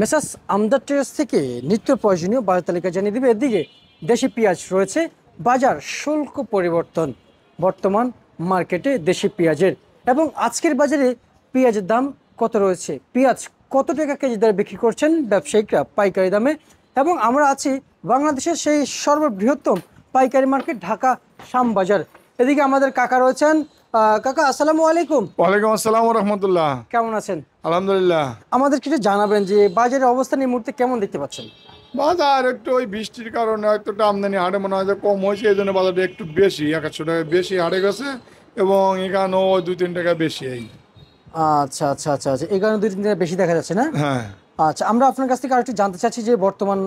Messrs আমদার traders থেকে নিত্য প্রয়োজনীয় বাজার তালিকা জানিয়ে দিবে। এদিকে দেশি পেঁয়াজ রয়েছে বাজার শুল্ক পরিবর্তন, বর্তমান মার্কেটে দেশি পেঁয়াজের এবং আজকের বাজারে পেঁয়াজের দাম কত রয়েছে, পেঁয়াজ কত টাকা কেজি দরে বিক্রি করছেন ব্যবসায়িকরা পাইকারি দামে। এবং আমরা আছি বাংলাদেশের সেই সর্ববৃহত্তম পাইকারি মার্কেট ঢাকা শ্যামবাজার। এদিকে আমাদের কাকা রয়েছেন। কাকা আসসালামু আলাইকুম। ওয়ালাইকুম আসসালাম ওয়া রাহমাতুল্লাহ। কেমন আছেন? আলহামদুলিল্লাহ। আমাদের কিছু জানাবেন যে বাজারের অবস্থান এই মুহূর্তে কেমন দেখতে পাচ্ছেন? বাজার একটু ওই বৃষ্টির কারণে একটু আমদানি হাটে মনে হয় যে কম হয়েছে, এই জন্য বাজারটা একটু বেশি 100 টাকা বেশি হাটে গেছে এবং এখানেও 2-3 টাকা বেশি। এই আচ্ছা আচ্ছা আচ্ছা আচ্ছা, এই কারণে 2-3 টাকা বেশি দেখা যাচ্ছে না? হ্যাঁ। আচ্ছা, আমরা আপনার কাছ থেকে আরেকটু জানতে চাচ্ছি যে বর্তমান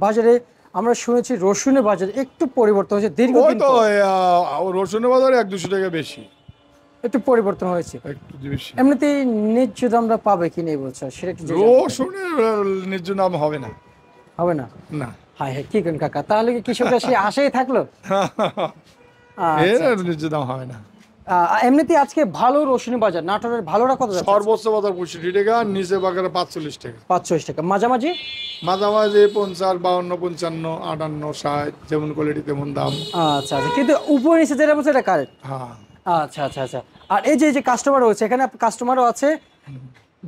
বাজারে আমরা শুনেছি রসুনের বাজার একটু পরিবর্তন হয়েছে ওই দীর্ঘদিন তো পর। রসুনের বাজারে 100-200 টাকা বেশি, একটু পরিবর্তন হয়েছে। একটু বেশি। এমনিতেই ন্যায্য দামটা পাবে কি নেই বলছো, সেটা একটু জানতে চাই। রসুনের ন্যায্য দাম হবে না। হবে না? না। হ্যাঁ হ্যাঁ, কি করেন কাকা, তাহলে কি কৃষকরা সেই আশাই থাকলো? এর আচ্ছা আচ্ছা। ন্যায্য দাম হবে না। এমনিতেই আজকে ভালো রসুনের বাজার নাটোরের ভালোটা কত যাচ্ছে? সর্বোচ্চ বাজার 65 টাকা, নিচে বাজারে 45 টাকা, 45 টাকা, মাঝামাঝি মাঝামাঝি 50, 52, 55, 58, 60, যেমন কোয়ালিটি তেমন দাম। আচ্ছা আচ্ছা, কিন্তু উপর নিচে যেটা বলছে এটা কারেক্ট। হ্যাঁ। আচ্ছা আচ্ছা আচ্ছা। আর এই যে কাস্টমার রয়েছে এখানে, কাস্টমারও আছে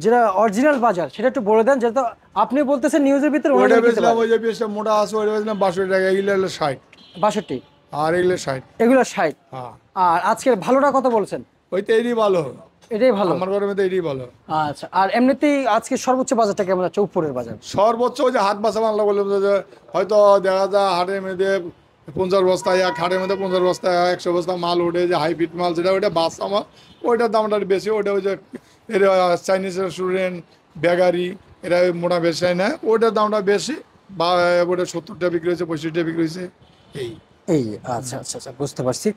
যেটা অরিজিনাল বাজার সেটা একটু বলে দেন, যেহেতু আপনি বলতেছেন নিউজের ভিতরে ওইটা বেচলাম, ওই যে পিসটা মোটা আছে ওইটা বেচলাম 62 টাকা, এগুলো হলো 60, 62, আর এগুলো 60। এগুলো 60। হ্যাঁ, আর আজকের ভালোটা কত বলছেন? ওই তো এরই ভালো, এটাই ভালো। আমার ঘরের মধ্যে এরই ভালো। আচ্ছা, আর এমনিতেই আজকে সর্বোচ্চ বাজারটা কেমন আছে উপরের বাজার? সর্বোচ্চ ওই যে হাট বাসা মানলা বললাম যে হয়তো দেখা যায় হাটের মধ্যে 50 বস্তা, এক হাটের মধ্যে 50 বস্তা 100 বস্তা মাল ওঠে, যে হাইব্রিড মাল যেটা ওইটা বাসা মাল, ওইটার দামটা বেশি। ওইটা ওই যে এরা চাইনিজ রেস্টুরেন্ট, বেগারি, এরা মোটা ব্যবসায়ী নেয়, ওইটার দামটা বেশি। বা ওটা 70 টাকা বিক্রি হয়েছে, 65 টাকা বিক্রি হয়েছে। এই এই আচ্ছা আচ্ছা আচ্ছা, বুঝতে পারছি।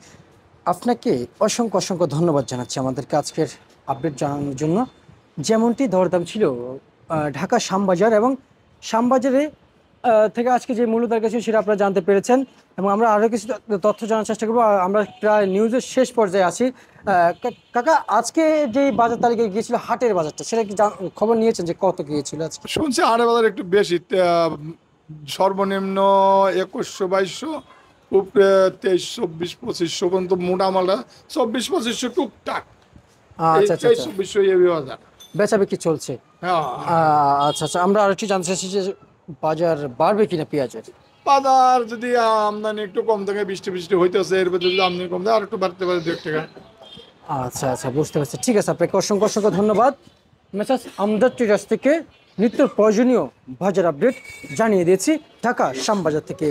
আপনাকে অসংখ্য অসংখ্য ধন্যবাদ জানাচ্ছি আমাদেরকে আজকের আপডেট জানানোর জন্য। যেমনটি দরদাম ছিল ঢাকা শ্যামবাজার এবং শ্যামবাজারে থেকে আজকে যে মূল্য দর গেছে সেটা আপনারা জানতে পেরেছেন এবং আমরা আরও কিছু তথ্য জানার চেষ্টা করবো। আমরা প্রায় নিউজের শেষ পর্যায়ে আছি। কাকা, আজকে যে বাজার তালিকায় গিয়েছিল হাটের বাজারটা, সেটা কি খবর নিয়েছেন যে কত গিয়েছিল আজকে? শুনছি হাটের বাজার একটু বেশি, সর্বনিম্ন 2100-2200, উপরে 2300-2400 পর্যন্ত মোটা মালটা, 2400-2500 টুকটাক, আচ্ছা আচ্ছা আচ্ছা, 2300-2400 এই বাজার। বেচা বিক্রি চলছে। হ্যাঁ। আচ্ছা আচ্ছা, আমরা আরেকটু জানতে চাচ্ছি যে বাজার বাড়বে কিনা পেঁয়াজের? বাজার যদি আমদানি একটু কম থাকে, বৃষ্টি বৃষ্টি হইতেছে, এর ভিতরে যদি আমদানি কম থাকে আর একটু বাড়তে পারে 2 টাকা। আচ্ছা আচ্ছা, বুঝতে পারছি। ঠিক আছে, আপনাকে অসংখ্য অসংখ্য ধন্যবাদ। মেসার্স আমদার ট্রেডার্স থেকে নিত্য প্রয়োজনীয় বাজার আপডেট জানিয়ে দিয়েছি ঢাকা শ্যামবাজার থেকে।